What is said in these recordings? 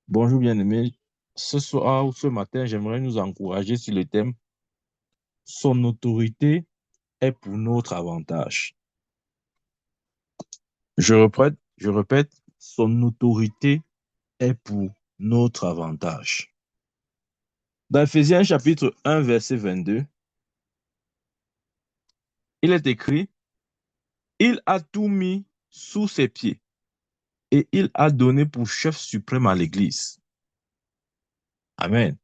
Bonjour bien-aimés. Ce soir ou ce matin, j'aimerais nous encourager sur le thème Son autorité est pour notre avantage. Je répète, son autorité est pour notre avantage. Dans Ephésiens chapitre 1, verset 22, il est écrit, il a tout mis sous ses pieds et il a donné pour chef suprême à l'Église. Amen.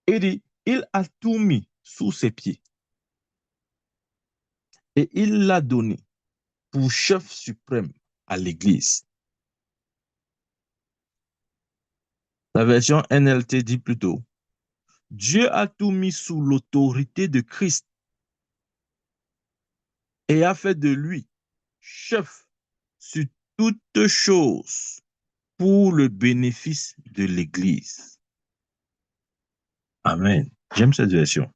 Il dit, il a tout mis sous ses pieds et il l'a donné pour chef suprême à l'Église. La version NLT dit plutôt, Dieu a tout mis sous l'autorité de Christ et a fait de lui chef sur toutes choses pour le bénéfice de l'Église. Amen. J'aime cette version.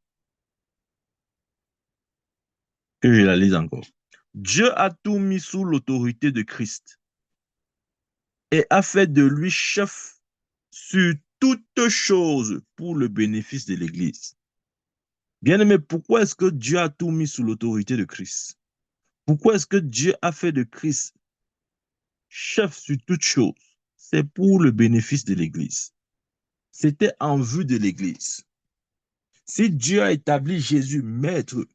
Que je la lise encore. Dieu a tout mis sous l'autorité de Christ et a fait de lui chef sur toutes choses pour le bénéfice de l'Église. Bien-aimé, pourquoi est-ce que Dieu a tout mis sous l'autorité de Christ? Pourquoi est-ce que Dieu a fait de Christ chef sur toutes choses? C'est pour le bénéfice de l'Église. C'était en vue de l'Église. Si Dieu a établi Jésus maître,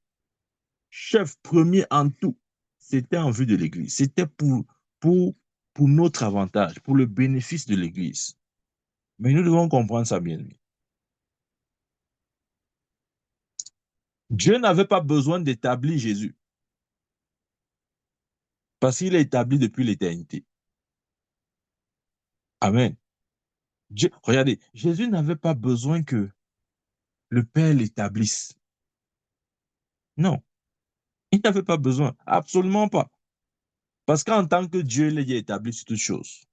chef premier en tout, c'était en vue de l'Église. C'était pour, pour notre avantage, pour le bénéfice de l'Église. Mais nous devons comprendre ça bien. Dieu n'avait pas besoin d'établir Jésus parce qu'il est établi depuis l'éternité. Amen. Regardez, Jésus n'avait pas besoin que le Père l'établisse. Non, il n'avait pas besoin, absolument pas. Parce qu'en tant que Dieu, il est établi sur toutes choses.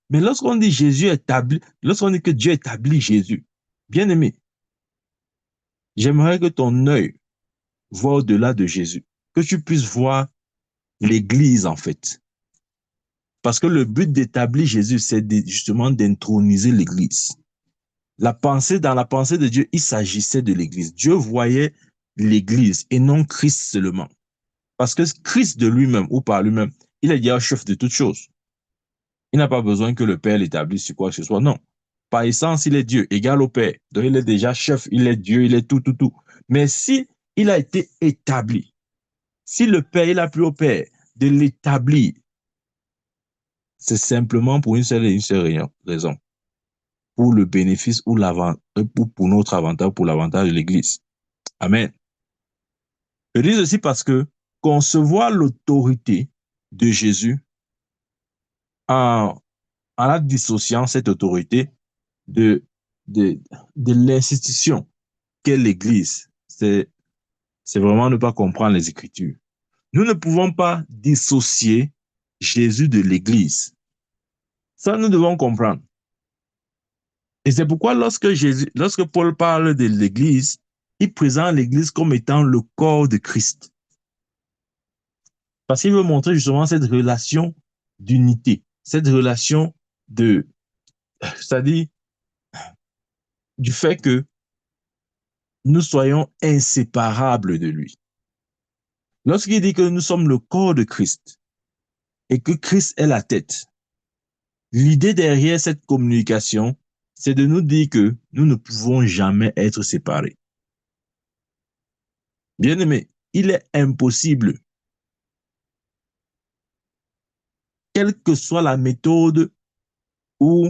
Mais lorsqu'on dit Jésus établi, lorsqu'on dit que Dieu établit Jésus, bien aimé, j'aimerais que ton œil voit au-delà de Jésus, que tu puisses voir l'Église en fait. Parce que le but d'établir Jésus, c'est justement d'introniser l'Église. Dans la pensée de Dieu, il s'agissait de l'Église. Dieu voyait l'Église et non Christ seulement. Parce que Christ de lui-même ou par lui-même, il est déjà chef de toutes choses. Il n'a pas besoin que le Père l'établisse sur quoi que ce soit. Non. Par essence, il est Dieu, égal au Père. Donc, il est déjà chef, il est Dieu, il est tout, tout, tout. Mais si il a été établi, si le Père, il a plu au Père de l'établir, c'est simplement pour une seule raison. Pour le bénéfice ou pour notre avantage, pour l'avantage de l'Église. Amen. Je dis ceci parce que concevoir l'autorité de Jésus en, en la dissociant cette autorité de, de, de l'institution qu'est l'Église, c'est vraiment ne pas comprendre les Écritures. Nous ne pouvons pas dissocier Jésus de l'Église. Ça, nous devons comprendre. Et c'est pourquoi lorsque Paul parle de l'Église, il présente l'Église comme étant le corps de Christ. Parce qu'il veut montrer justement cette relation d'unité, cette relation c'est-à-dire du fait que nous soyons inséparables de lui. Lorsqu'il dit que nous sommes le corps de Christ et que Christ est la tête, l'idée derrière cette communication, c'est de nous dire que nous ne pouvons jamais être séparés. Bien-aimé, il est impossible, quelle que soit la méthode ou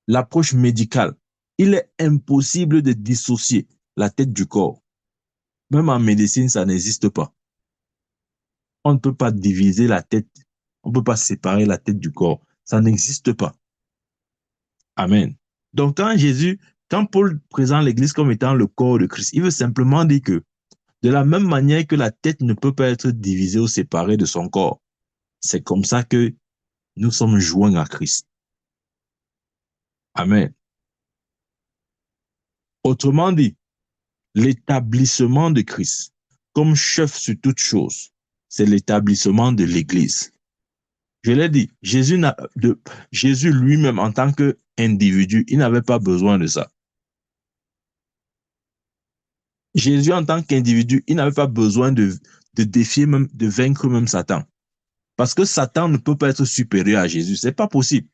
l'approche médicale, il est impossible de dissocier la tête du corps. Même en médecine, ça n'existe pas. On ne peut pas diviser la tête, on ne peut pas séparer la tête du corps. Ça n'existe pas. Amen. Donc, quand Paul présente l'Église comme étant le corps de Christ, il veut simplement dire que de la même manière que la tête ne peut pas être divisée ou séparée de son corps, c'est comme ça que nous sommes joints à Christ. Amen. Autrement dit, l'établissement de Christ comme chef sur toute chose, c'est l'établissement de l'Église. Je l'ai dit, Jésus lui-même, en tant qu'individu, il n'avait pas besoin de ça. Jésus, en tant qu'individu, il n'avait pas besoin de défier même, de vaincre même Satan. Parce que Satan ne peut pas être supérieur à Jésus. C'est pas possible.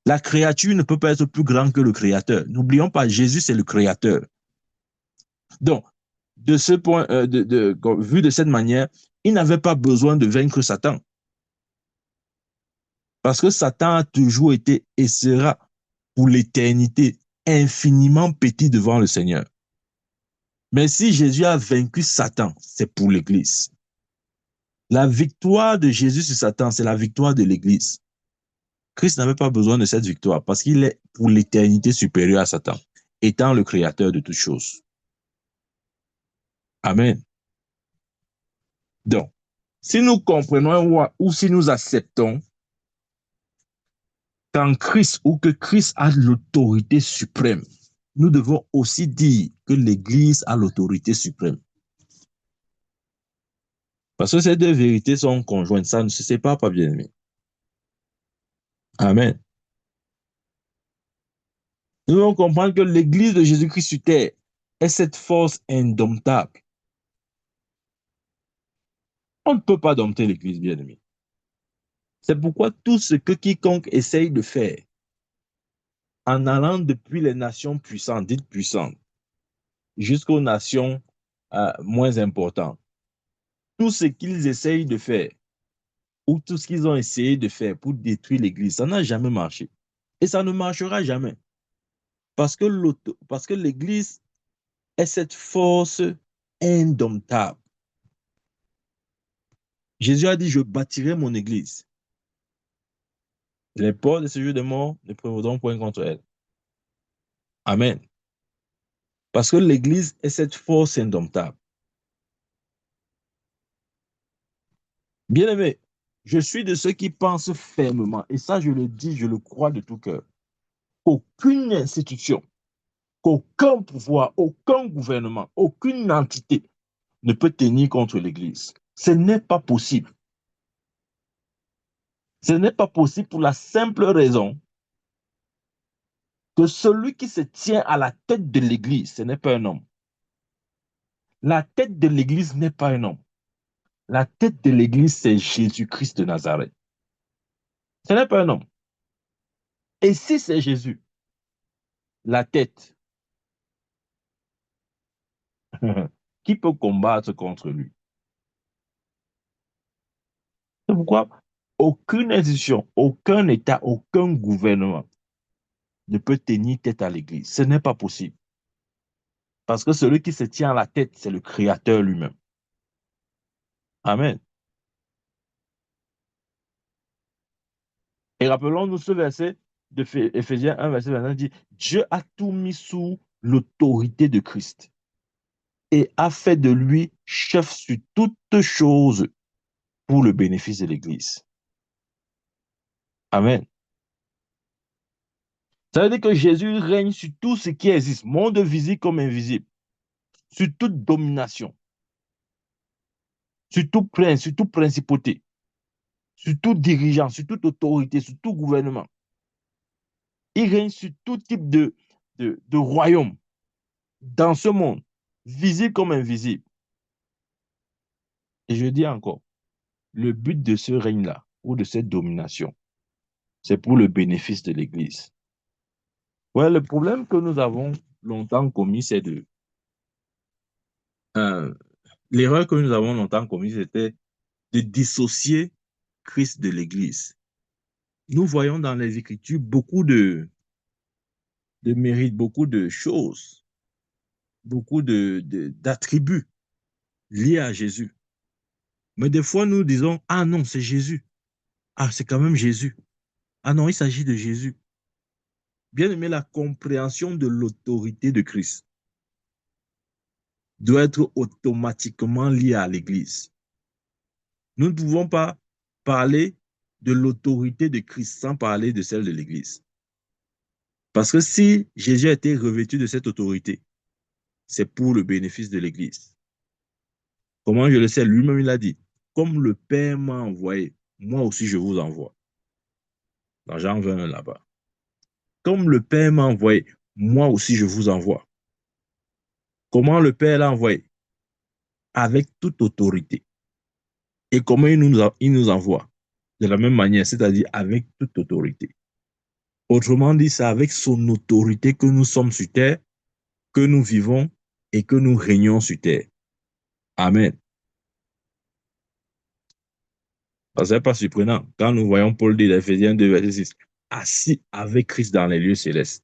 La créature ne peut pas être plus grande que le créateur. N'oublions pas, Jésus, c'est le créateur. Donc, de ce point, vu de cette manière, il n'avait pas besoin de vaincre Satan. Parce que Satan a toujours été et sera pour l'éternité infiniment petit devant le Seigneur. Mais si Jésus a vaincu Satan, c'est pour l'Église. La victoire de Jésus sur Satan, c'est la victoire de l'Église. Christ n'avait pas besoin de cette victoire parce qu'il est pour l'éternité supérieur à Satan, étant le créateur de toutes choses. Amen. Donc, si nous comprenons ou si nous acceptons qu'en Christ ou que Christ a l'autorité suprême, nous devons aussi dire que l'Église a l'autorité suprême. Parce que ces deux vérités sont conjointes, ça ne se sépare pas, bien aimé. Amen. Nous devons comprendre que l'Église de Jésus-Christ sur terre est cette force indomptable. On ne peut pas dompter l'Église, bien aimé. C'est pourquoi tout ce que quiconque essaye de faire, en allant depuis les nations puissantes, dites puissantes, jusqu'aux nations moins importantes, tout ce qu'ils essayent de faire, ou tout ce qu'ils ont essayé de faire pour détruire l'Église, ça n'a jamais marché. Et ça ne marchera jamais. Parce que l'Église est cette force indomptable. Jésus a dit, je bâtirai mon Église. Les portes de ce jeu de mort ne prévaudront point contre elle. Amen. Parce que l'Église est cette force indomptable. Bien-aimé, je suis de ceux qui pensent fermement, et ça je le dis, je le crois de tout cœur, qu'aucune institution, qu'aucun pouvoir, aucun gouvernement, aucune entité ne peut tenir contre l'Église. Ce n'est pas possible. Ce n'est pas possible pour la simple raison que celui qui se tient à la tête de l'Église, ce n'est pas un homme. La tête de l'Église n'est pas un homme. La tête de l'Église, c'est Jésus-Christ de Nazareth. Ce n'est pas un homme. Et si c'est Jésus, la tête, qui peut combattre contre lui? C'est pourquoi aucune institution, aucun État, aucun gouvernement ne peut tenir tête à l'Église. Ce n'est pas possible. Parce que celui qui se tient à la tête, c'est le Créateur lui-même. Amen. Et rappelons-nous ce verset de Éphésiens 1, verset 29, dit, Dieu a tout mis sous l'autorité de Christ et a fait de lui chef sur toutes choses pour le bénéfice de l'Église. Amen. Ça veut dire que Jésus règne sur tout ce qui existe, monde visible comme invisible, sur toute domination, sur tout prince, sur toute principauté, sur tout dirigeant, sur toute autorité, sur tout gouvernement. Il règne sur tout type de royaume dans ce monde, visible comme invisible. Et je dis encore, le but de ce règne-là, ou de cette domination, c'est pour le bénéfice de l'Église. Ouais, le problème que nous avons longtemps commis, c'est euh, l'erreur que nous avons longtemps commise, c'était de dissocier Christ de l'Église. Nous voyons dans les Écritures beaucoup de mérites, beaucoup de choses, beaucoup d'attributs liés à Jésus. Mais des fois, nous disons, ah non, c'est Jésus. Ah, c'est quand même Jésus. Ah non, il s'agit de Jésus. Bien aimé, la compréhension de l'autorité de Christ doit être automatiquement liée à l'Église. Nous ne pouvons pas parler de l'autorité de Christ sans parler de celle de l'Église. Parce que si Jésus a été revêtu de cette autorité, c'est pour le bénéfice de l'Église. Comment je le sais? Lui-même, il a dit, comme le Père m'a envoyé, moi aussi je vous envoie. Dans Jean 20, là-bas. Comme le Père m'a envoyé, moi aussi je vous envoie. Comment le Père l'a envoyé? Avec toute autorité. Et comment il nous envoie? De la même manière, c'est-à-dire avec toute autorité. Autrement dit, c'est avec son autorité que nous sommes sur terre, que nous vivons et que nous régnons sur terre. Amen. Ce n'est pas surprenant quand nous voyons Paul dire dans Ephésiens 2, verset 6, assis avec Christ dans les lieux célestes.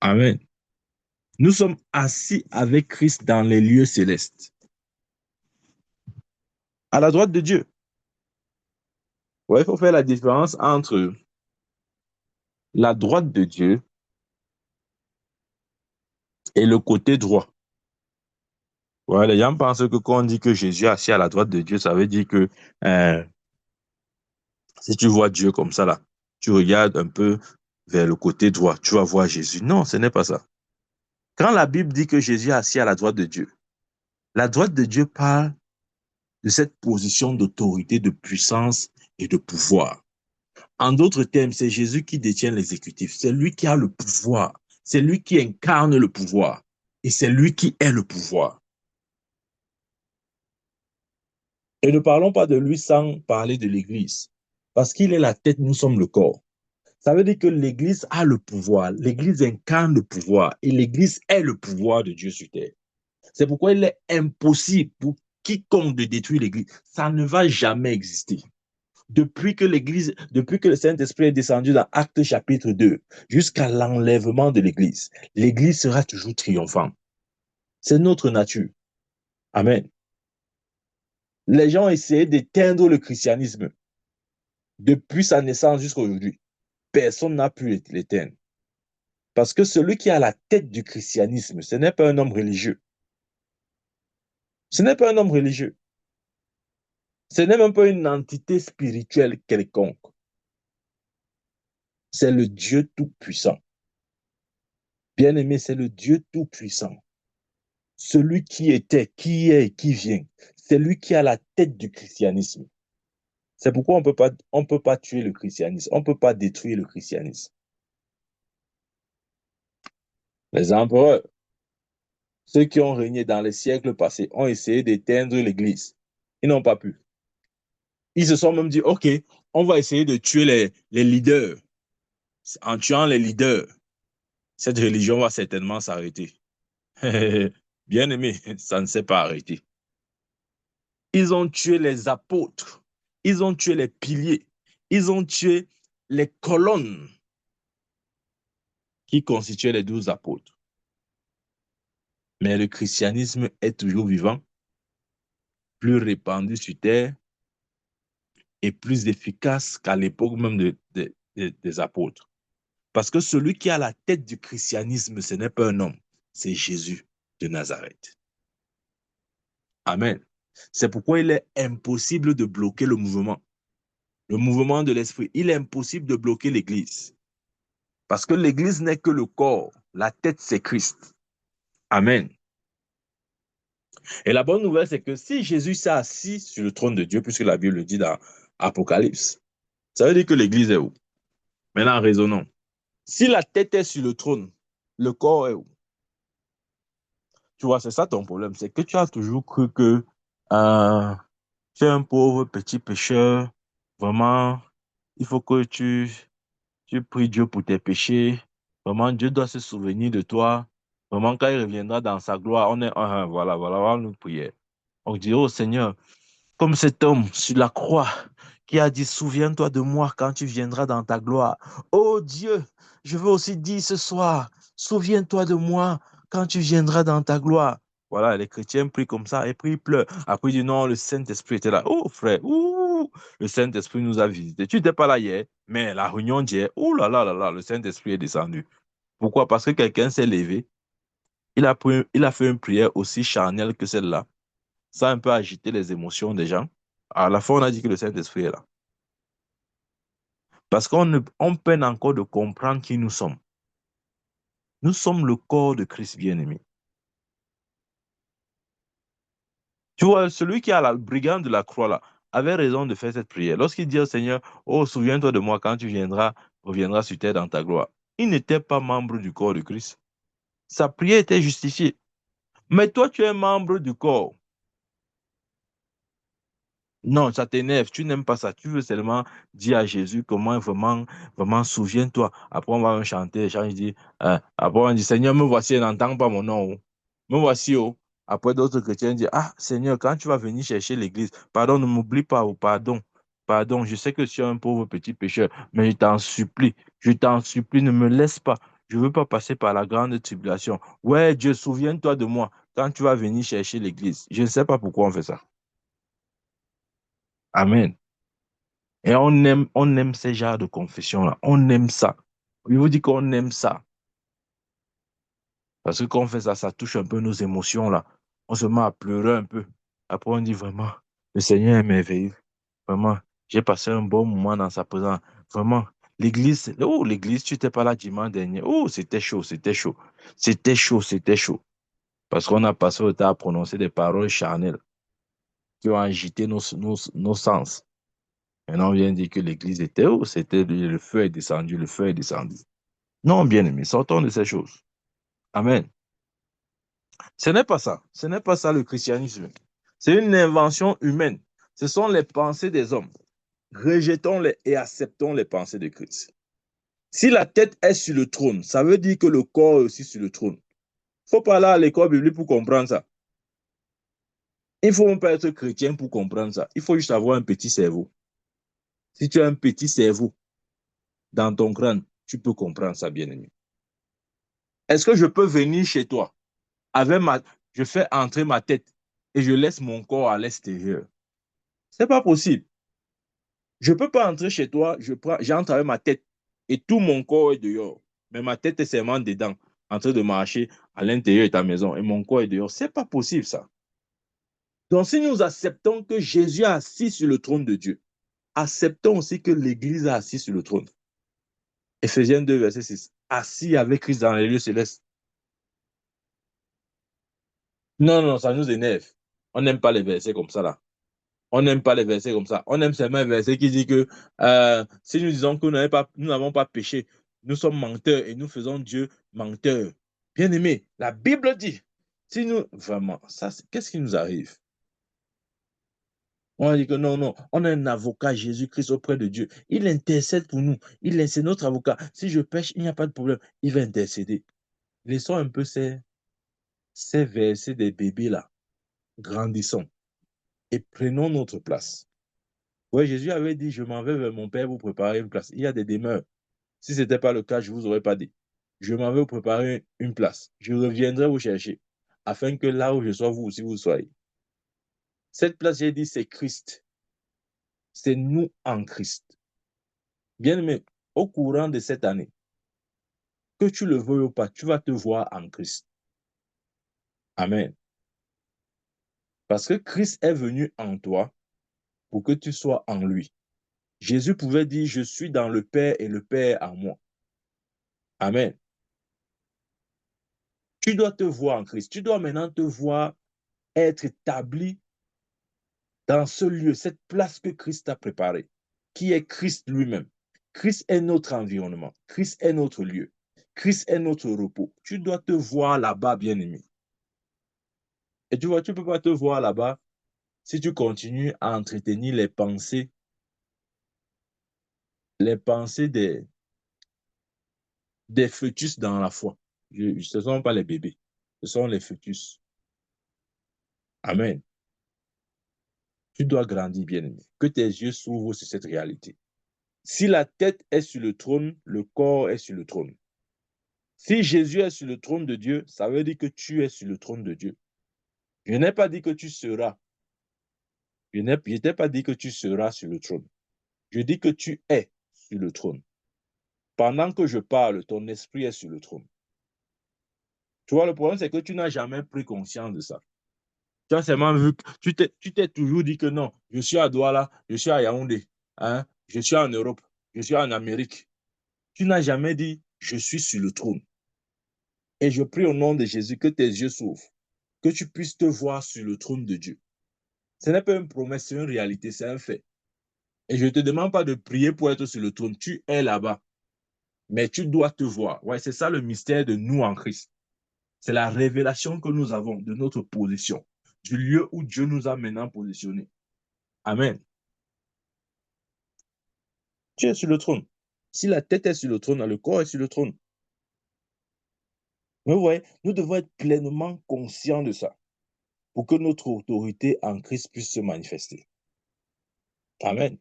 Amen. Nous sommes assis avec Christ dans les lieux célestes, à la droite de Dieu. Ouais, il faut faire la différence entre la droite de Dieu et le côté droit. Ouais, les gens pensent que quand on dit que Jésus est assis à la droite de Dieu, ça veut dire que euh, si tu vois Dieu comme ça, là, tu regardes un peu vers le côté droit, tu vas voir Jésus. Non, ce n'est pas ça. Quand la Bible dit que Jésus est assis à la droite de Dieu, la droite de Dieu parle de cette position d'autorité, de puissance et de pouvoir. En d'autres termes, c'est Jésus qui détient l'exécutif. C'est lui qui a le pouvoir. C'est lui qui incarne le pouvoir. Et c'est lui qui est le pouvoir. Et ne parlons pas de lui sans parler de l'Église. Parce qu'il est la tête, nous sommes le corps. Ça veut dire que l'Église a le pouvoir. L'Église incarne le pouvoir. Et l'Église est le pouvoir de Dieu sur terre. C'est pourquoi il est impossible pour quiconque de détruire l'Église. Ça ne va jamais exister. Depuis que le Saint-Esprit est descendu dans Actes chapitre 2, jusqu'à l'enlèvement de l'Église sera toujours triomphante. C'est notre nature. Amen. Les gens ont essayé d'éteindre le christianisme depuis sa naissance jusqu'à aujourd'hui. Personne n'a pu l'éteindre. Parce que celui qui est à la tête du christianisme, ce n'est pas un homme religieux. Ce n'est pas un homme religieux. Ce n'est même pas une entité spirituelle quelconque. C'est le Dieu Tout-Puissant. Bien-aimé, c'est le Dieu Tout-Puissant. Celui qui était, qui est et qui vient. C'est lui qui est à la tête du christianisme. C'est pourquoi on peut pas tuer le christianisme. On ne peut pas détruire le christianisme. Les empereurs, ceux qui ont régné dans les siècles passés, ont essayé d'éteindre l'Église. Ils n'ont pas pu. Ils se sont même dit, OK, on va essayer de tuer les leaders. En tuant les leaders, cette religion va certainement s'arrêter. Bien aimé, ça ne s'est pas arrêté. Ils ont tué les apôtres. Ils ont tué les piliers. Ils ont tué les colonnes qui constituaient les 12 apôtres. Mais le christianisme est toujours vivant, plus répandu sur terre et plus efficace qu'à l'époque même des apôtres. Parce que celui qui est à la tête du christianisme, ce n'est pas un homme, c'est Jésus de Nazareth. Amen. C'est pourquoi il est impossible de bloquer le mouvement de l'esprit. Il est impossible de bloquer l'Église. Parce que l'Église n'est que le corps. La tête, c'est Christ. Amen. Et la bonne nouvelle, c'est que si Jésus s'est assis sur le trône de Dieu, puisque la Bible le dit dans Apocalypse, ça veut dire que l'Église est où? Maintenant, raisonnons. Si la tête est sur le trône, le corps est où? Tu vois, c'est ça ton problème. C'est que tu as toujours cru que euh, tu es un pauvre petit pécheur. Vraiment, il faut que tu pries Dieu pour tes péchés. Vraiment, Dieu doit se souvenir de toi. Vraiment, quand il reviendra dans sa gloire, on est, voilà nous prier. On dit, oh Seigneur, comme cet homme sur la croix qui a dit, souviens-toi de moi quand tu viendras dans ta gloire. Oh Dieu, je veux aussi dire ce soir, souviens-toi de moi quand tu viendras dans ta gloire. Voilà, les chrétiens prient comme ça et puis ils pleurent. Après, ils disent non, le Saint-Esprit était là. Oh frère, le Saint-Esprit nous a visités. Tu n'étais pas là hier, mais la réunion d'hier, le Saint-Esprit est descendu. Pourquoi? Parce que quelqu'un s'est levé. Il a fait une prière aussi charnelle que celle-là. Ça a un peu agité les émotions des gens. À la fin, on a dit que le Saint-Esprit est là. Parce on peine encore de comprendre qui nous sommes. Nous sommes le corps de Christ bien-aimé. Tu vois, celui qui a la brigand de la croix là, avait raison de faire cette prière. Lorsqu'il dit au Seigneur, oh, souviens-toi de moi quand tu reviendras sur terre dans ta gloire. Il n'était pas membre du corps de Christ. Sa prière était justifiée. Mais toi, tu es membre du corps. Non, ça t'énerve, tu n'aimes pas ça. Tu veux seulement dire à Jésus comment vraiment, vraiment, souviens-toi. Après, on va chanter, les gens disent, après, on dit, Seigneur, me voici, elle n'entend pas mon nom. Oh. Me voici, oh. Après, d'autres chrétiens disent, ah, Seigneur, quand tu vas venir chercher l'église, pardon, ne m'oublie pas, oh, pardon, pardon, je sais que je suis un pauvre petit pécheur, mais je t'en supplie, ne me laisse pas. Je ne veux pas passer par la grande tribulation. Ouais, Dieu, souviens-toi de moi quand tu vas venir chercher l'église. Je ne sais pas pourquoi on fait ça. Amen. Et on aime ces genres de confessions-là. On aime ça. Je vous dis qu'on aime ça. Parce que quand on fait ça, ça touche un peu nos émotions-là. On se met à pleurer un peu. Après, on dit vraiment, le Seigneur est merveilleux. Vraiment, j'ai passé un bon moment dans sa présence. Vraiment, l'église, tu n'étais pas là dimanche dernier. Oh, c'était chaud, c'était chaud. C'était chaud, c'était chaud. Parce qu'on a passé le temps à prononcer des paroles charnelles qui ont agité nos sens. Maintenant, on vient dire que l'église était où? C'était le feu est descendu, le feu est descendu. Non, bien-aimé, sortons de ces choses. Amen. Ce n'est pas ça. Ce n'est pas ça le christianisme. C'est une invention humaine. Ce sont les pensées des hommes. Rejetons-les et acceptons les pensées de Christ. Si la tête est sur le trône, ça veut dire que le corps est aussi sur le trône. Il ne faut pas aller à l'école biblique pour comprendre ça. Il ne faut même pas être chrétien pour comprendre ça. Il faut juste avoir un petit cerveau. Si tu as un petit cerveau dans ton crâne, tu peux comprendre ça, bien-aimé. Est-ce que je peux venir chez toi avec je fais entrer ma tête et je laisse mon corps à l'extérieur? C'est pas possible. Je peux pas entrer chez toi, j'entre avec ma tête et tout mon corps est dehors. Mais ma tête est seulement dedans, en train de marcher à l'intérieur de ta maison et mon corps est dehors. C'est pas possible ça. Donc si nous acceptons que Jésus est assis sur le trône de Dieu, acceptons aussi que l'Église est assise sur le trône. Éphésiens 2, verset 6. Assis avec Christ dans les lieux célestes. Non, non, ça nous énerve. On n'aime pas les versets comme ça là. On n'aime pas les versets comme ça. On aime seulement les versets qui disent que si nous disons que nous n'avons pas péché, nous sommes menteurs et nous faisons Dieu menteur. Bien aimé, la Bible dit, si nous, vraiment, ça, qu'est-ce qui nous arrive? On dit que non, non, on a un avocat, Jésus-Christ, auprès de Dieu. Il intercède pour nous. C'est notre avocat. Si je pêche, il n'y a pas de problème. Il va intercéder. Laissons un peu ces versets des bébés là. Grandissons et prenons notre place. Oui, Jésus avait dit, je m'en vais vers mon Père vous préparer une place. Il y a des demeures. Si ce n'était pas le cas, je ne vous aurais pas dit. Je m'en vais vous préparer une place. Je reviendrai vous chercher, afin que là où je sois, vous aussi vous soyez. Cette place, j'ai dit, c'est Christ. C'est nous en Christ. Bien aimé, au courant de cette année, que tu le veuilles ou pas, tu vas te voir en Christ. Amen. Parce que Christ est venu en toi pour que tu sois en lui. Jésus pouvait dire, je suis dans le Père et le Père en moi. Amen. Tu dois te voir en Christ. Tu dois maintenant te voir être établi dans ce lieu, cette place que Christ a préparée, qui est Christ lui-même. Christ est notre environnement. Christ est notre lieu. Christ est notre repos. Tu dois te voir là-bas, bien-aimé. Et tu vois, tu ne peux pas te voir là-bas si tu continues à entretenir les pensées des fœtus dans la foi. Ce ne sont pas les bébés, ce sont les fœtus. Amen. Tu dois grandir, bien-aimé. Que tes yeux s'ouvrent sur cette réalité. Si la tête est sur le trône, le corps est sur le trône. Si Jésus est sur le trône de Dieu, ça veut dire que tu es sur le trône de Dieu. Je n'ai pas dit que tu seras. Je n'ai pas dit que tu seras sur le trône. Je dis que tu es sur le trône. Pendant que je parle, ton esprit est sur le trône. Tu vois, le problème, c'est que tu n'as jamais pris conscience de ça. Tu as seulement vu, tu t'es toujours dit que non, je suis à Douala, je suis à Yaoundé, hein, je suis en Europe, je suis en Amérique. Tu n'as jamais dit, je suis sur le trône. Et je prie au nom de Jésus que tes yeux s'ouvrent, que tu puisses te voir sur le trône de Dieu. Ce n'est pas une promesse, c'est une réalité, c'est un fait. Et je ne te demande pas de prier pour être sur le trône. Tu es là-bas. Mais tu dois te voir. Ouais, c'est ça le mystère de nous en Christ. C'est la révélation que nous avons de notre position, du lieu où Dieu nous a maintenant positionnés. Amen. Tu es sur le trône. Si la tête est sur le trône, le corps est sur le trône. Vous voyez, nous devons être pleinement conscients de ça pour que notre autorité en Christ puisse se manifester. Amen.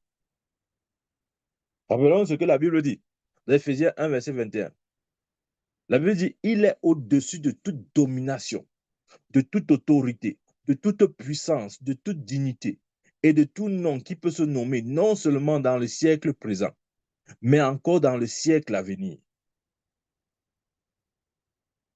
Rappelons ce que la Bible dit. Éphésiens 1, verset 21. La Bible dit, il est au-dessus de toute domination, de toute autorité, de toute puissance, de toute dignité et de tout nom qui peut se nommer non seulement dans le siècle présent, mais encore dans le siècle à venir.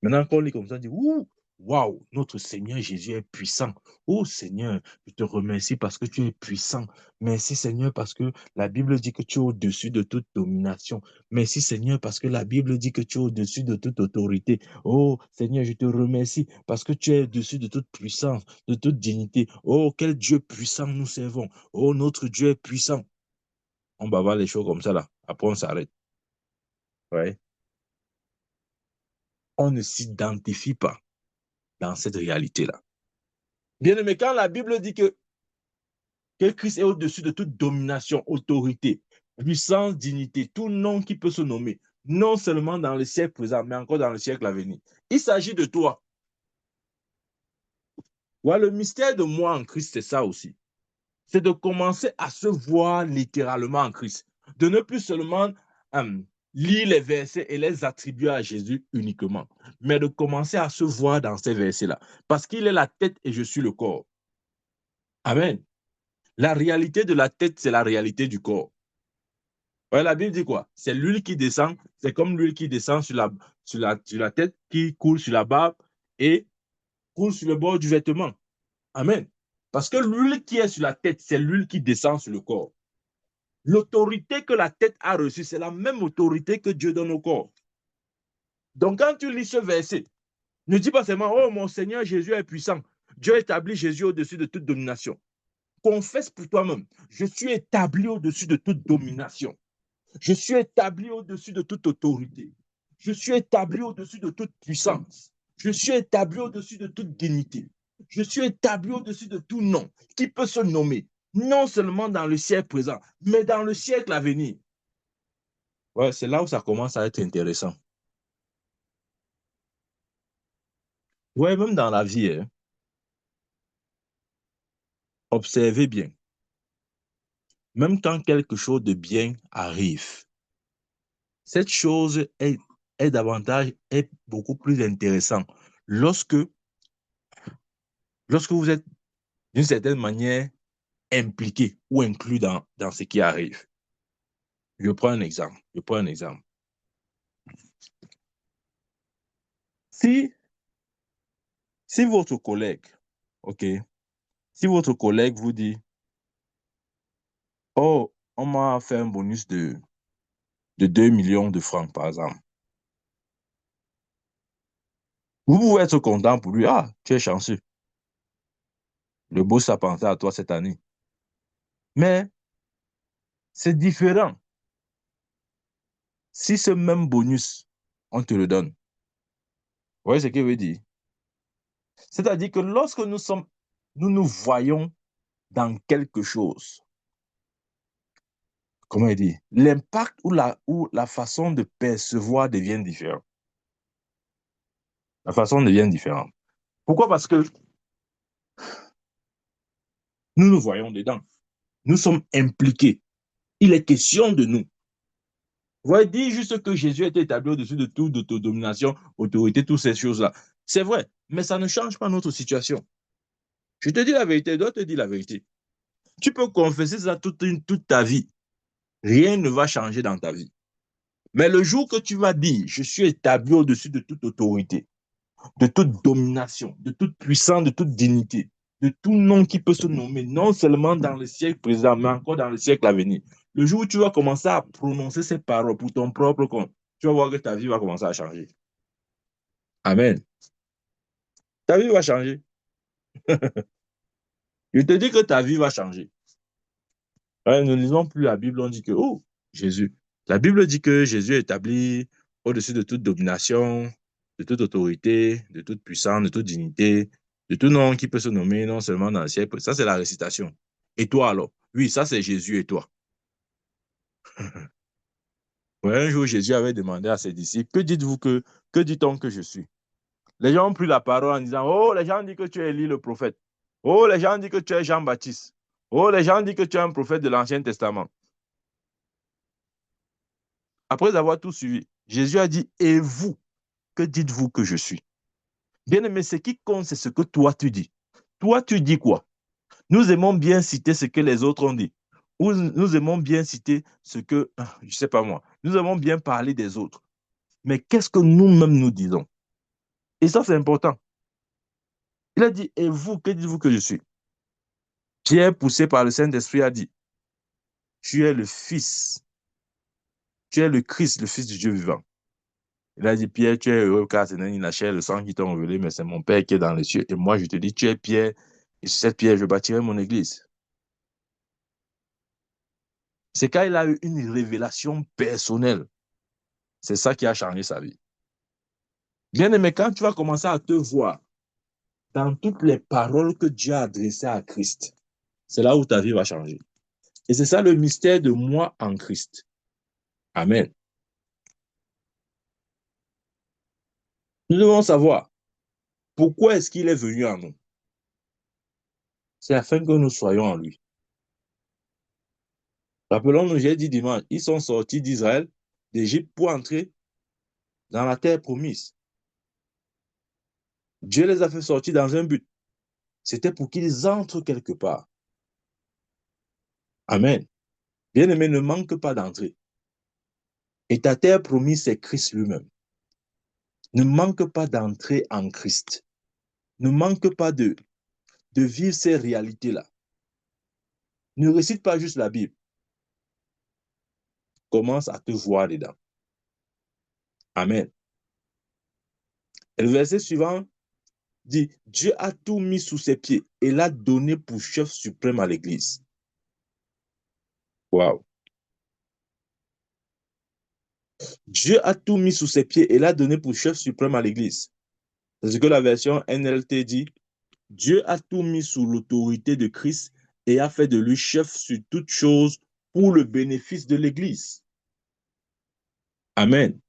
Maintenant, quand on lit comme ça, on dit, ouh, waouh, notre Seigneur Jésus est puissant. Oh Seigneur, je te remercie parce que tu es puissant. Merci Seigneur parce que la Bible dit que tu es au-dessus de toute domination. Merci Seigneur parce que la Bible dit que tu es au-dessus de toute autorité. Oh Seigneur, je te remercie parce que tu es au-dessus de toute puissance, de toute dignité. Oh, quel Dieu puissant nous servons. Oh, notre Dieu est puissant. On va voir les choses comme ça là. Après, on s'arrête. Ouais. On ne s'identifie pas dans cette réalité-là. Bien aimé, quand la Bible dit que Christ est au-dessus de toute domination, autorité, puissance, dignité, tout nom qui peut se nommer, non seulement dans le siècle présent, mais encore dans le siècle à venir. Il s'agit de toi. Ouais, le mystère de moi en Christ, c'est ça aussi. C'est de commencer à se voir littéralement en Christ. De ne plus seulement lire les versets et les attribuer à Jésus uniquement, mais de commencer à se voir dans ces versets-là. Parce qu'il est la tête et je suis le corps. Amen. La réalité de la tête, c'est la réalité du corps. Ouais, la Bible dit quoi? C'est l'huile qui descend, c'est comme l'huile qui descend sur la tête, qui coule sur la barbe et coule sur le bord du vêtement. Amen. Parce que l'huile qui est sur la tête, c'est l'huile qui descend sur le corps. L'autorité que la tête a reçue, c'est la même autorité que Dieu donne au corps. Donc, quand tu lis ce verset, ne dis pas seulement, oh, mon Seigneur Jésus est puissant. Dieu établit Jésus au-dessus de toute domination. Confesse pour toi-même, je suis établi au-dessus de toute domination. Je suis établi au-dessus de toute autorité. Je suis établi au-dessus de toute puissance. Je suis établi au-dessus de toute dignité. Je suis établi au-dessus de tout nom qui peut se nommer, non seulement dans le siècle présent, mais dans le siècle à venir. Ouais, c'est là où ça commence à être intéressant. Ouais, même dans la vie, hein, observez bien. Même quand quelque chose de bien arrive, cette chose est davantage, est beaucoup plus intéressante lorsque, lorsque vous êtes d'une certaine manière impliqué ou inclus dans ce qui arrive. Je prends un exemple. Je prends un exemple. Si, si votre collègue, OK, si votre collègue vous dit, oh, on m'a fait un bonus de 2 millions de francs, par exemple, vous pouvez être content pour lui. Ah, tu es chanceux. Le boss a pensé à toi cette année. Mais c'est différent. Si ce même bonus, on te le donne. Vous voyez ce qu'il veut dire? C'est-à-dire que lorsque nous nous voyons dans quelque chose, comment dire, l'impact ou la façon de percevoir devient différente. La façon devient différente. Pourquoi? Parce que nous nous voyons dedans. Nous sommes impliqués. Il est question de nous. Vous voyez, dire juste que Jésus est établi au-dessus de tout, d'autodomination, autorité, toutes ces choses-là. C'est vrai, mais ça ne change pas notre situation. Je te dis la vérité, je dois te dire la vérité. Tu peux confesser ça toute ta vie. Rien ne va changer dans ta vie. Mais le jour que tu vas dire, je suis établi au-dessus de toute autorité, de toute domination, de toute puissance, de toute dignité, de tout nom qui peut se nommer, non seulement dans le siècle présent, mais encore dans le siècle à venir. Le jour où tu vas commencer à prononcer ces paroles pour ton propre compte, tu vas voir que ta vie va commencer à changer. Amen. Ta vie va changer. Je te dis que ta vie va changer. Ouais, nous ne lisons plus la Bible, on dit que, oh, Jésus. La Bible dit que Jésus est établi au-dessus de toute domination, de toute autorité, de toute puissance, de toute dignité, de tout nom qui peut se nommer, non seulement dans le siècle. Ça, c'est la récitation. Et toi alors? Oui, ça, c'est Jésus et toi. Ouais, un jour, Jésus avait demandé à ses disciples, que dit-on que je suis? Les gens ont pris la parole en disant, oh, les gens disent que tu es Élie le prophète. Oh, les gens disent que tu es Jean-Baptiste. Oh, les gens disent que tu es un prophète de l'Ancien Testament. Après avoir tout suivi, Jésus a dit, et vous, que dites-vous que je suis? Bien aimé, ce qui compte, c'est ce que toi tu dis. Toi, tu dis quoi? Nous aimons bien citer ce que les autres ont dit. Ou nous aimons bien citer ce que, je ne sais pas moi, nous aimons bien parler des autres. Mais qu'est-ce que nous-mêmes nous disons? Et ça, c'est important. Il a dit, et vous, que dites-vous que je suis? Pierre, poussé par le Saint-Esprit, a dit, tu es le Fils, tu es le Christ, le Fils du Dieu vivant. Il a dit, Pierre, tu es heureux car ce n'est ni la chair et le sang qui t'ont révélé, mais c'est mon Père qui est dans les cieux. Et moi, je te dis, tu es Pierre, et sur cette pierre, je bâtirai mon église. C'est quand il a eu une révélation personnelle. C'est ça qui a changé sa vie. Bien aimé, quand tu vas commencer à te voir dans toutes les paroles que Dieu a adressées à Christ, c'est là où ta vie va changer. Et c'est ça le mystère de moi en Christ. Amen. Nous devons savoir pourquoi est-ce qu'il est venu en nous. C'est afin que nous soyons en lui. Rappelons-nous, j'ai dit dimanche, ils sont sortis d'Israël, d'Égypte pour entrer dans la terre promise. Dieu les a fait sortir dans un but. C'était pour qu'ils entrent quelque part. Amen. Bien-aimé, ne manque pas d'entrer. Et ta terre promise, c'est Christ lui-même. Ne manque pas d'entrer en Christ. Ne manque pas de vivre ces réalités-là. Ne récite pas juste la Bible. Commence à te voir dedans. Amen. Et le verset suivant dit, Dieu a tout mis sous ses pieds et l'a donné pour chef suprême à l'Église. Waouh. Dieu a tout mis sous ses pieds et l'a donné pour chef suprême à l'Église. C'est ce que la version NLT dit. Dieu a tout mis sous l'autorité de Christ et a fait de lui chef sur toutes choses pour le bénéfice de l'Église. Amen.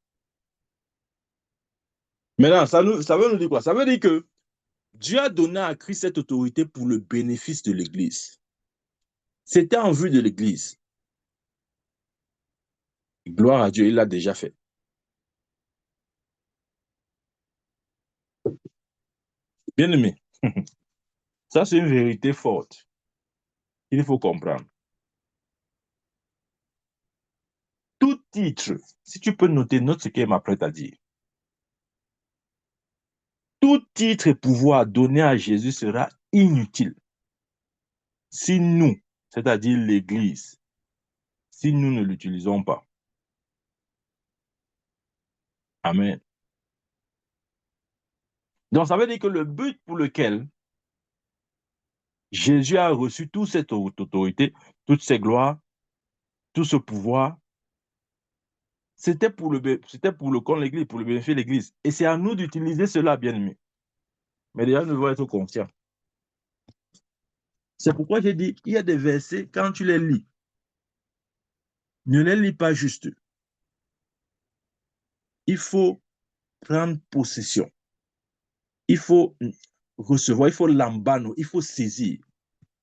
Maintenant, ça veut nous dire quoi? Ça veut dire que Dieu a donné à Christ cette autorité pour le bénéfice de l'Église. C'était en vue de l'Église. Gloire à Dieu, il l'a déjà fait. Bien aimé, ça c'est une vérité forte qu'il faut comprendre. Tout titre, si tu peux noter, note ce qu'elle m'apprête à dire. Tout titre et pouvoir donné à Jésus sera inutile si nous, c'est-à-dire l'Église, si nous ne l'utilisons pas. Amen. Donc, ça veut dire que le but pour lequel Jésus a reçu toute cette autorité, toutes ces gloires, tout ce pouvoir, c'était pour le compte de l'Église, pour le bénéfice de l'Église. Et c'est à nous d'utiliser cela, bien aimé. Mais déjà, nous devons être conscients. C'est pourquoi j'ai dit, il y a des versets, quand tu les lis, ne les lis pas juste. Il faut prendre possession. Il faut recevoir, il faut l'embano, il faut saisir.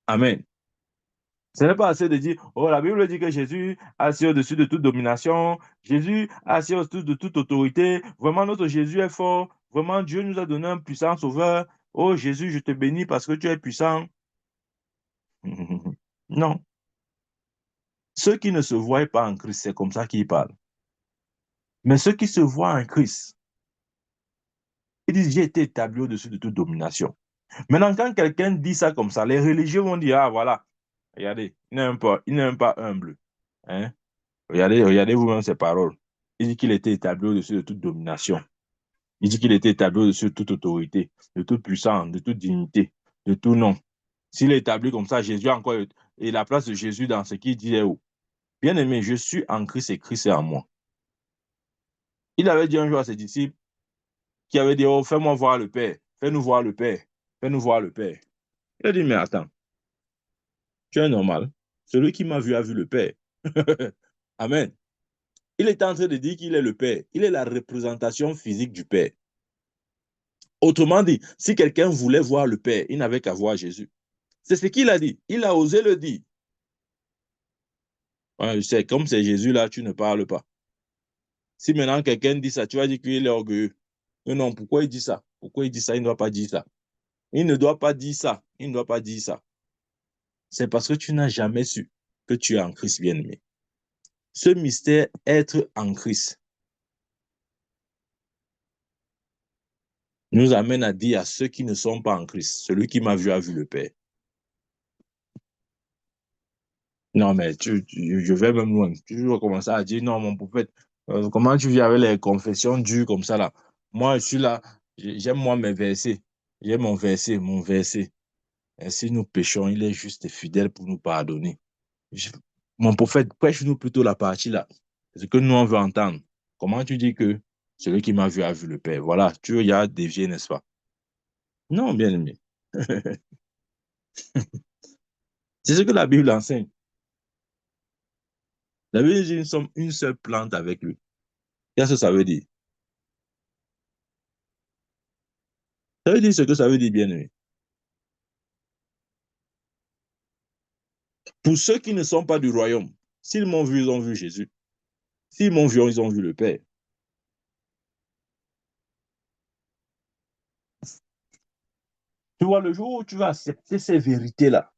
Amen. Ce n'est pas assez de dire, oh, la Bible dit que Jésus a assis au-dessus de toute domination, Jésus a assis au-dessus de toute autorité, vraiment notre Jésus est fort, vraiment Dieu nous a donné un puissant sauveur, oh Jésus, je te bénis parce que tu es puissant. Non. Ceux qui ne se voient pas en Christ, c'est comme ça qu'ils parlent. Mais ceux qui se voient en Christ, ils disent, j'ai été établi au-dessus de toute domination. Maintenant, quand quelqu'un dit ça comme ça, les religieux vont dire, ah voilà, regardez, il n'est même pas humble. Hein? Regardez vous-même ces paroles. Il dit qu'il était établi au-dessus de toute domination. Il dit qu'il était établi au-dessus de toute autorité, de toute puissance, de toute dignité, de tout nom. S'il est établi comme ça, Jésus a encore et la place de Jésus dans ce qu'il dit est où? Bien aimé, je suis en Christ et Christ est en moi. Il avait dit un jour à ses disciples qui avaient dit, oh, fais-moi voir le Père, fais-nous voir le Père, fais-nous voir le Père. Il a dit, mais attends, tu es normal. Celui qui m'a vu a vu le Père. Amen. Il est en train de dire qu'il est le Père. Il est la représentation physique du Père. Autrement dit, si quelqu'un voulait voir le Père, il n'avait qu'à voir Jésus. C'est ce qu'il a dit. Il a osé le dire. Ouais, je sais, comme c'est Jésus là, tu ne parles pas. Si maintenant quelqu'un dit ça, tu vas dire qu'il est orgueilleux. Mais non, pourquoi il dit ça? Pourquoi il dit ça? Il ne doit pas dire ça. Il ne doit pas dire ça. Il ne doit pas dire ça. C'est parce que tu n'as jamais su que tu es en Christ bien-aimé. Ce mystère, être en Christ, nous amène à dire à ceux qui ne sont pas en Christ, celui qui m'a vu a vu le Père. Non, mais je vais même loin. Tu vas commencer à dire, non, mon prophète, comment tu vis avec les confessions dures comme ça là? Moi, je suis là, j'aime moi mes versets. J'aime mon verset, mon verset. Et si nous péchons, il est juste et fidèle pour nous pardonner. Je- Mon prophète, prêche-nous plutôt la partie là. C'est ce que nous, on veut entendre. Comment tu dis que celui qui m'a vu a vu le Père? Voilà, tu y as dévié, n'est-ce pas? Non, bien aimé. C'est ce que la Bible enseigne. La Bible dit nous sommes une seule plante avec lui. Qu'est-ce que ça veut dire? Ça veut dire ce que ça veut dire, bien aimé. Pour ceux qui ne sont pas du royaume, s'ils m'ont vu, ils ont vu Jésus. S'ils m'ont vu, ils ont vu le Père. Tu vois, le jour où tu vas accepter ces vérités-là,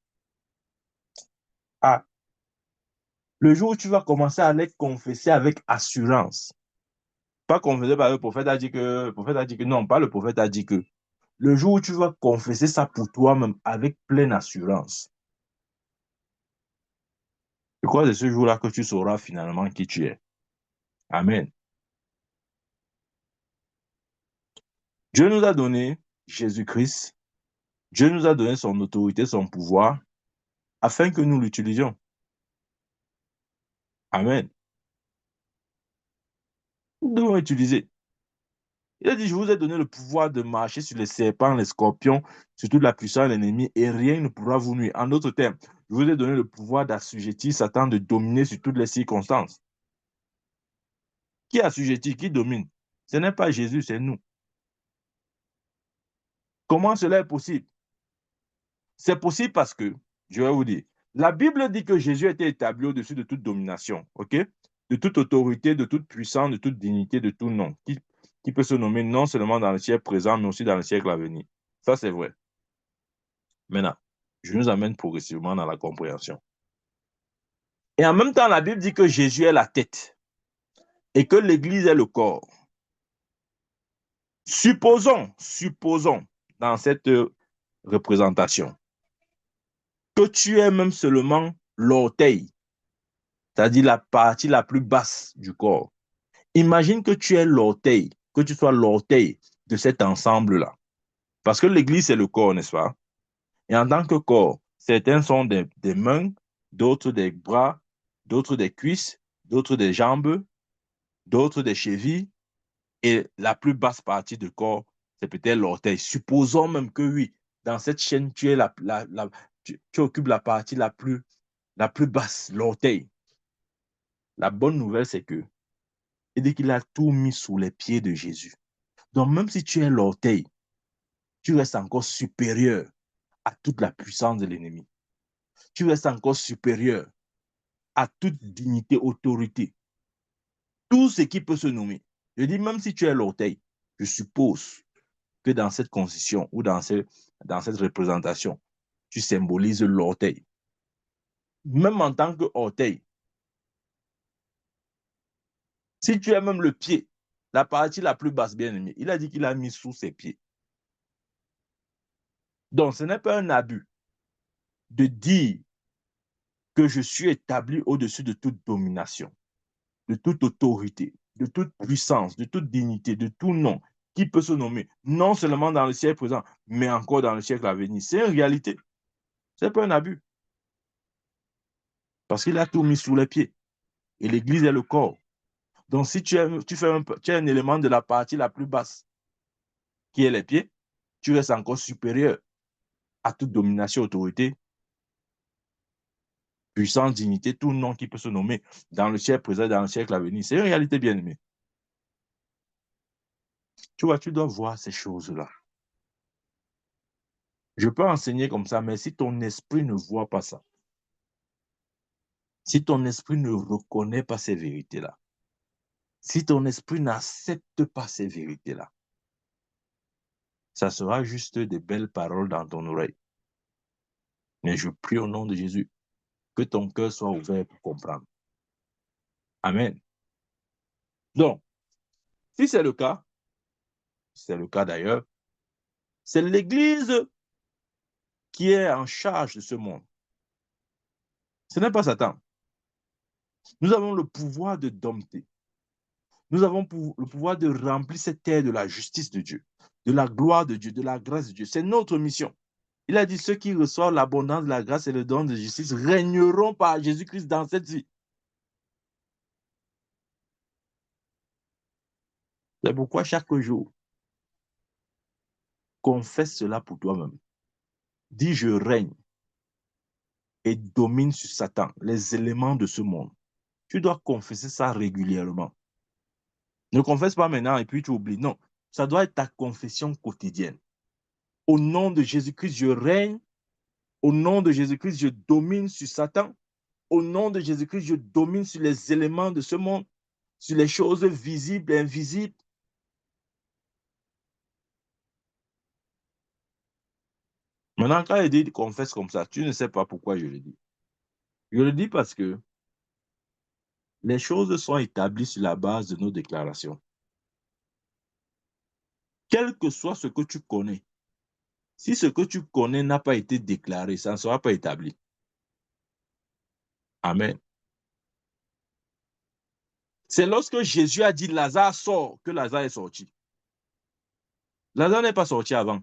ah, le jour où tu vas commencer à les confesser avec assurance, pas confesser par le prophète a dit que, le prophète a dit que, non, pas le prophète a dit que, le jour où tu vas confesser ça pour toi-même avec pleine assurance, je crois que c'est ce jour-là que tu sauras finalement qui tu es. Amen. Dieu nous a donné Jésus-Christ, Dieu nous a donné son autorité, son pouvoir, afin que nous l'utilisions. Amen. Nous devons utiliser. Il a dit, je vous ai donné le pouvoir de marcher sur les serpents, les scorpions, sur toute la puissance de l'ennemi, et rien ne pourra vous nuire. En d'autres termes, je vous ai donné le pouvoir d'assujettir Satan, de dominer sur toutes les circonstances. Qui assujettit, qui domine? Ce n'est pas Jésus, c'est nous. Comment cela est possible? C'est possible parce que, je vais vous dire, la Bible dit que Jésus était établi au-dessus de toute domination, ok? De toute autorité, de toute puissance, de toute dignité, de tout nom, qui peut se nommer non seulement dans le siècle présent, mais aussi dans le siècle à venir. Ça, c'est vrai. Maintenant, je nous amène progressivement dans la compréhension. Et en même temps, la Bible dit que Jésus est la tête et que l'Église est le corps. Supposons dans cette représentation que tu es même seulement l'orteil, c'est-à-dire la partie la plus basse du corps. Imagine que tu es l'orteil, que tu sois l'orteil de cet ensemble-là. Parce que l'Église, c'est le corps, n'est-ce pas? Et en tant que corps, certains sont des mains, d'autres des bras, d'autres des cuisses, d'autres des jambes, d'autres des chevilles. Et la plus basse partie du corps, c'est peut-être l'orteil. Supposons même que oui, dans cette chaîne, tu occupes la partie la plus basse, l'orteil. La bonne nouvelle, c'est que il dit qu'il a tout mis sous les pieds de Jésus. Donc, même si tu es l'orteil, tu restes encore supérieur à toute la puissance de l'ennemi. Tu restes encore supérieur à toute dignité, autorité, tout ce qui peut se nommer. Je dis, même si tu es l'orteil, je suppose que dans cette constitution ou dans cette représentation, tu symbolises l'orteil. Même en tant qu'orteil, si tu es même le pied, la partie la plus basse, bien aimée, il a dit qu'il a mis sous ses pieds. Donc, ce n'est pas un abus de dire que je suis établi au-dessus de toute domination, de toute autorité, de toute puissance, de toute dignité, de tout nom qui peut se nommer, non seulement dans le siècle présent, mais encore dans le siècle à venir. C'est une réalité. Ce n'est pas un abus. Parce qu'il a tout mis sous les pieds. Et l'Église est le corps. Donc, si tu as un élément de la partie la plus basse, qui est les pieds, tu restes encore supérieur à toute domination, autorité, puissance, dignité, tout nom qui peut se nommer dans le siècle présent, dans le siècle à venir. C'est une réalité bien aimée. Tu vois, tu dois voir ces choses-là. Je peux enseigner comme ça, mais si ton esprit ne voit pas ça, si ton esprit ne reconnaît pas ces vérités-là, si ton esprit n'accepte pas ces vérités-là, ça sera juste des belles paroles dans ton oreille. Mais je prie au nom de Jésus que ton cœur soit ouvert pour comprendre. Amen. Donc, si c'est le cas d'ailleurs, c'est l'Église qui est en charge de ce monde. Ce n'est pas Satan. Nous avons le pouvoir de dompter. Nous avons le pouvoir de remplir cette terre de la justice de Dieu, de la gloire de Dieu, de la grâce de Dieu. C'est notre mission. Il a dit, ceux qui reçoivent l'abondance de la grâce et le don de justice régneront par Jésus-Christ dans cette vie. C'est pourquoi chaque jour, confesse cela pour toi-même. Dis, je règne et domine sur Satan, les éléments de ce monde. Tu dois confesser ça régulièrement. Ne confesse pas maintenant et puis tu oublies. Non, ça doit être ta confession quotidienne. Au nom de Jésus-Christ, je règne. Au nom de Jésus-Christ, je domine sur Satan. Au nom de Jésus-Christ, je domine sur les éléments de ce monde, sur les choses visibles et invisibles. Maintenant, quand il dit confesse comme ça, tu ne sais pas pourquoi je le dis. Je le dis parce que les choses sont établies sur la base de nos déclarations. Quel que soit ce que tu connais, si ce que tu connais n'a pas été déclaré, ça ne sera pas établi. Amen. C'est lorsque Jésus a dit Lazare sort que Lazare est sorti. Lazare n'est pas sorti avant.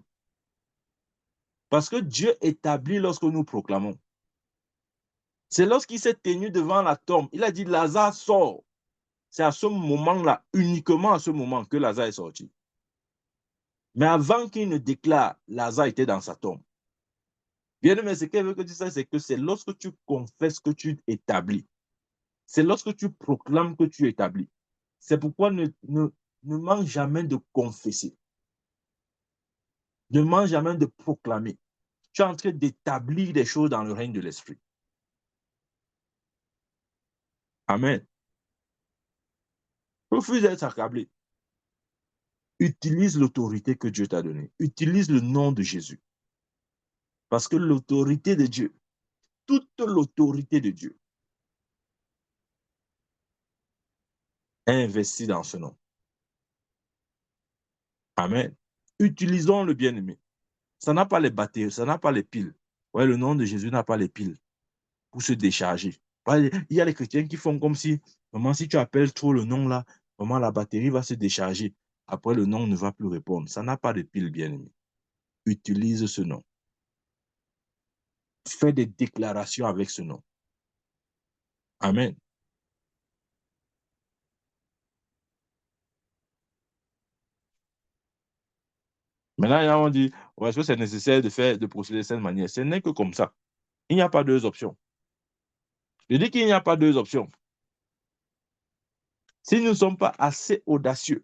Parce que Dieu établit lorsque nous proclamons. C'est lorsqu'il s'est tenu devant la tombe. Il a dit Lazare sort. C'est à ce moment-là, uniquement à ce moment, que Lazare est sorti. Mais avant qu'il ne déclare, Lazare était dans sa tombe. Bien aimé, ce qu'elle veut que tu saches, c'est que c'est lorsque tu confesses que tu établis. C'est lorsque tu proclames que tu établis. C'est pourquoi ne manque jamais de confesser. Ne manque jamais de proclamer. Tu es en train d'établir des choses dans le règne de l'esprit. Amen. Refuse d'être accablé. Utilise l'autorité que Dieu t'a donnée. Utilise le nom de Jésus. Parce que l'autorité de Dieu, toute l'autorité de Dieu est investie dans ce nom. Amen. Utilisons le bien-aimé. Ça n'a pas les batteries, ça n'a pas les piles. Ouais, le nom de Jésus n'a pas les piles pour se décharger. Il y a les chrétiens qui font comme si, vraiment, si tu appelles trop le nom là, vraiment, la batterie va se décharger. Après, le nom ne va plus répondre. Ça n'a pas de piles, bien-aimé. Utilise ce nom. Fais des déclarations avec ce nom. Amen. Maintenant, il y a on dit, est-ce que c'est nécessaire de procéder de cette manière? Ce n'est que comme ça. Il n'y a pas deux options. Je dis qu'il n'y a pas deux options. Si nous ne sommes pas assez audacieux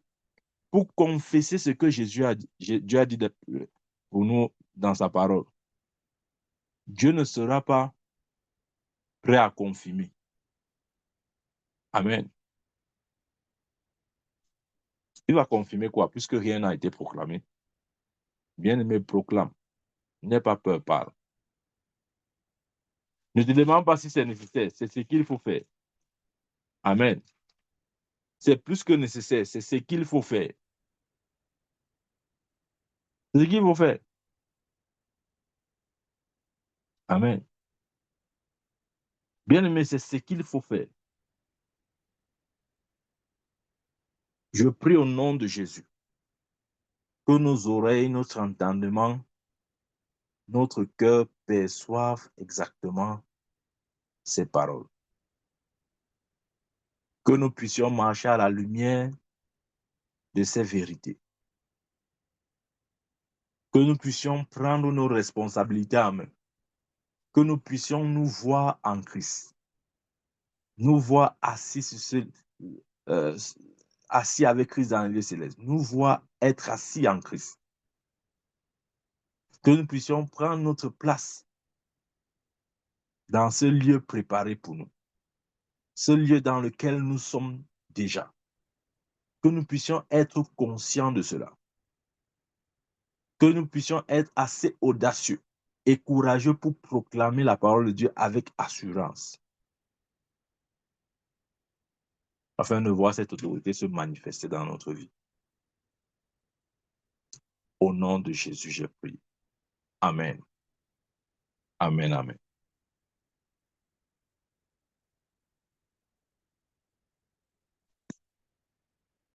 pour confesser ce que Dieu a dit pour nous dans sa parole, Dieu ne sera pas prêt à confirmer. Amen. Il va confirmer quoi? Puisque rien n'a été proclamé. Bien-aimé, proclame. N'aie pas peur, parle. Ne te demande pas si c'est nécessaire, c'est ce qu'il faut faire. Amen. C'est plus que nécessaire, c'est ce qu'il faut faire. C'est ce qu'il faut faire. Amen. Bien-aimé, c'est ce qu'il faut faire. Je prie au nom de Jésus que nos oreilles, notre entendement notre cœur perçoive exactement ces paroles. Que nous puissions marcher à la lumière de ces vérités. Que nous puissions prendre nos responsabilités en main. Que nous puissions nous voir en Christ. Nous voir assis sur euh, assis avec Christ dans les lieux célestes. Nous voir être assis en Christ. Que nous puissions prendre notre place dans ce lieu préparé pour nous. Ce lieu dans lequel nous sommes déjà. Que nous puissions être conscients de cela. Que nous puissions être assez audacieux et courageux pour proclamer la parole de Dieu avec assurance, afin de voir cette autorité se manifester dans notre vie. Au nom de Jésus, j'ai prié. Amen. Amen, amen.